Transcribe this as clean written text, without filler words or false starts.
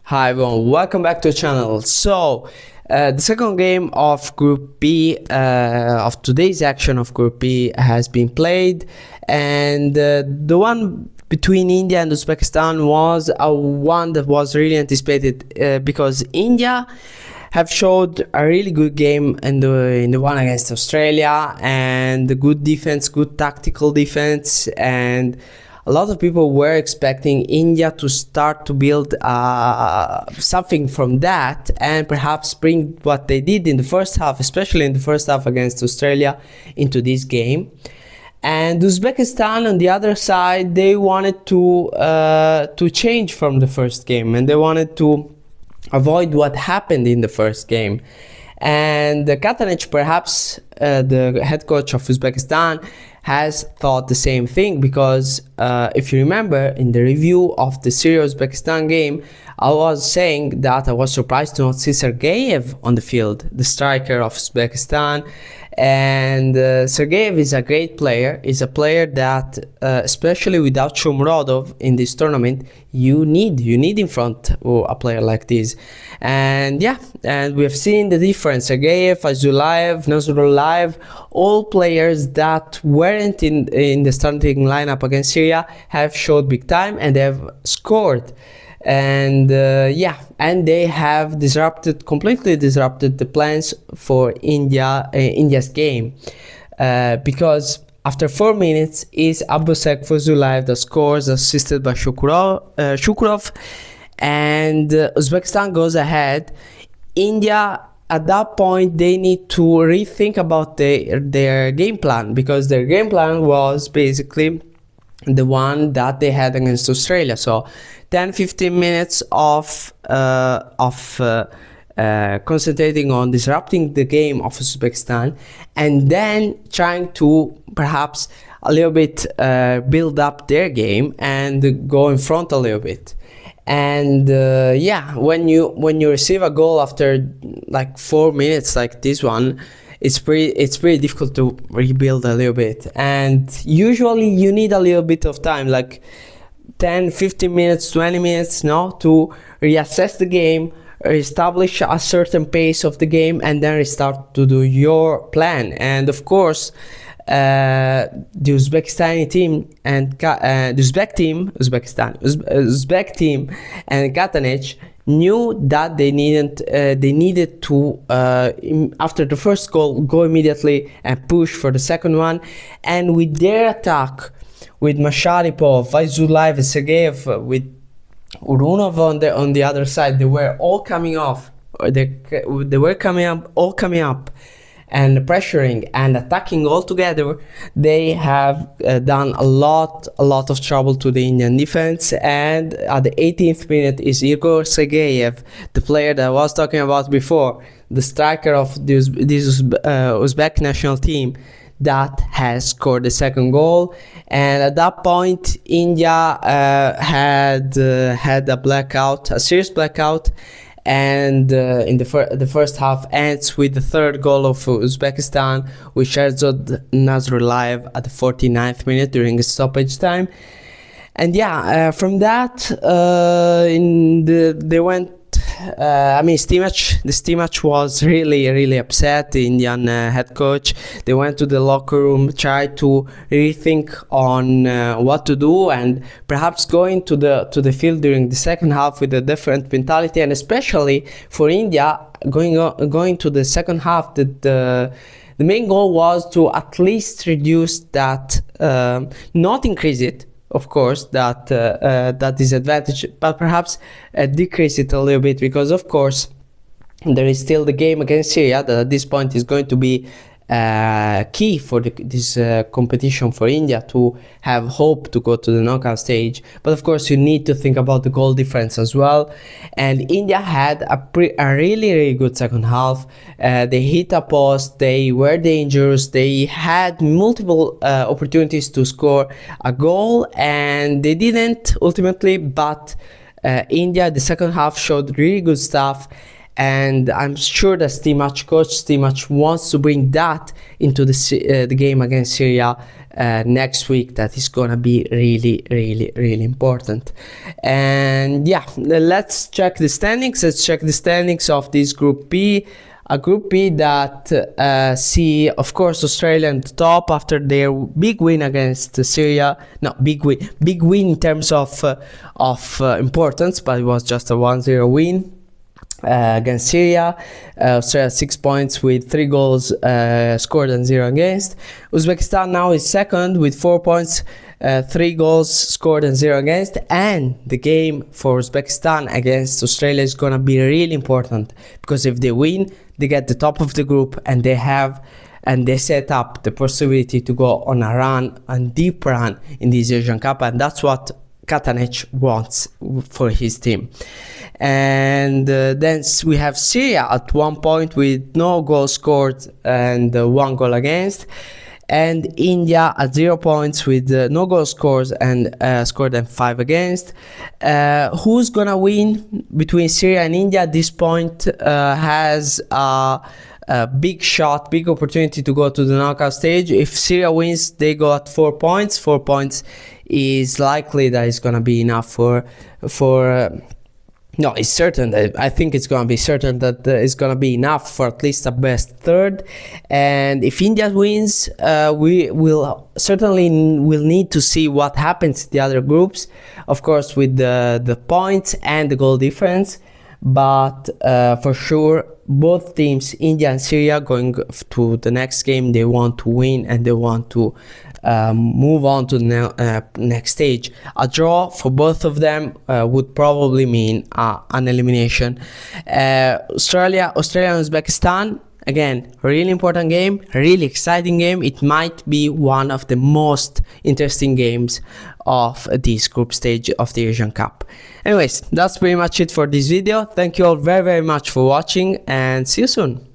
Hi everyone, welcome back to the channel. So the second game of Group B, of today's action of Group B has been played, and the one between India and Uzbekistan was one that was really anticipated because India have showed a really good game in the one against Australia, and the good defense, good tactical defense, and a lot of people were expecting India to start to build something from that and perhaps bring what they did in the first half, especially in the first half against Australia, into this game. And Uzbekistan, on the other side, they wanted to change from the first game, and they wanted to avoid what happened in the first game. And Katanec, perhaps the head coach of Uzbekistan, has thought the same thing, because if you remember in the review of the Syria-Uzbekistan game, I was saying that I was surprised to not see Sergeyev on the field, the striker of Uzbekistan. And Sergeyev is a great player. He's a player that, especially without Shomurodov in this tournament, you need in front of a player like this. And yeah, and we have seen the difference. Sergeyev, Azulayev, Nazrullayev, all players that weren't in the starting lineup against Syria have showed big time, and they have scored. And yeah, and they have completely disrupted the plans for India's game, because after 4 minutes is Abdusek Fuzulayev that scores, assisted by Shukurov, and Uzbekistan goes ahead. India, at that point, they need to rethink about their game plan, because their game plan was basically the one that they had against Australia. So 10-15 minutes of concentrating on disrupting the game of Uzbekistan, and then trying to perhaps a little bit build up their game and go in front a little bit. And yeah, when you receive a goal after like 4 minutes like this one, it's pretty difficult to rebuild a little bit. And usually you need a little bit of time, like 10, 15 minutes, 20 minutes, no, to reassess the game, establish a certain pace of the game, and then restart to do your plan. And of course, the Uzbekistani team and the Uzbek team and Katanec knew that they needed to after the first goal go immediately and push for the second one. And with their attack, with Masharipov, Vaizulayev, and Sergeyev, with Urunov on the other side, they were all coming off. They were coming up and pressuring and attacking all together. They have done a lot of trouble to the Indian defense. And at the 18th minute is Igor Sergeyev, the player that I was talking about before, the striker of this Uzbek national team, that has scored the second goal. And at that point, India had a blackout, a serious blackout. And in the first half ends with the third goal of Uzbekistan, with Sherzod Nazrullayev at the 49th minute during a stoppage time. And yeah, from that, they went. I mean, the Stimac was really upset, the Indian head coach. They went to the locker room, tried to rethink on what to do, and perhaps going to the field during the second half with a different mentality. And especially for India, going to the second half, the main goal was to at least reduce that, not increase it, of course, that disadvantage, but perhaps decrease it a little bit, because of course there is still the game against Syria that at this point is going to be key for this competition for India to have hope to go to the knockout stage. But of course you need to think about the goal difference as well. And India had a really good second half. They hit a post, they were dangerous, they had multiple opportunities to score a goal, and they didn't ultimately. But India, the second half, showed really good stuff. and I'm sure that Steve Match wants to bring that into the game against Syria next week. That is gonna be really important. And yeah, let's check the standings. Let's check the standings of this Group B. A Group B that see, of course, Australia on the top after their big win against Syria. No, big win in terms of importance, but it was just a 1-0 win against Syria. Australia 6 points with 3 goals scored and 0 against. Uzbekistan now is second with 4 points, 3 goals scored and 0 against. And the game for Uzbekistan against Australia is gonna be really important, because if they win, they get the top of the group, and they set up the possibility to go on a deep run in this Asian Cup, and that's what Katanec wants for his team. And then we have Syria at 1 point with no goals scored and 1 goal against, and India at 0 points with no goals scored and 5 against. Who's gonna win between Syria and India at this point has a big shot, big opportunity to go to the knockout stage. If Syria wins, they go at 4 points. 4 points is likely that it's gonna be enough for no, it's certain. I think it's gonna be certain that it's gonna be enough for at least a best third. And if India wins, we will need to see what happens in the other groups, of course, with the points and the goal difference. But for sure, both teams, India and Syria, going to the next game, they want to win and they want to move on to the next stage. A draw for both of them would probably mean an elimination. Australia and Uzbekistan, again, really important game, really exciting game. It might be one of the most interesting games of this group stage of the Asian Cup. Anyways, that's pretty much it for this video. Thank you all very much for watching, and see you soon.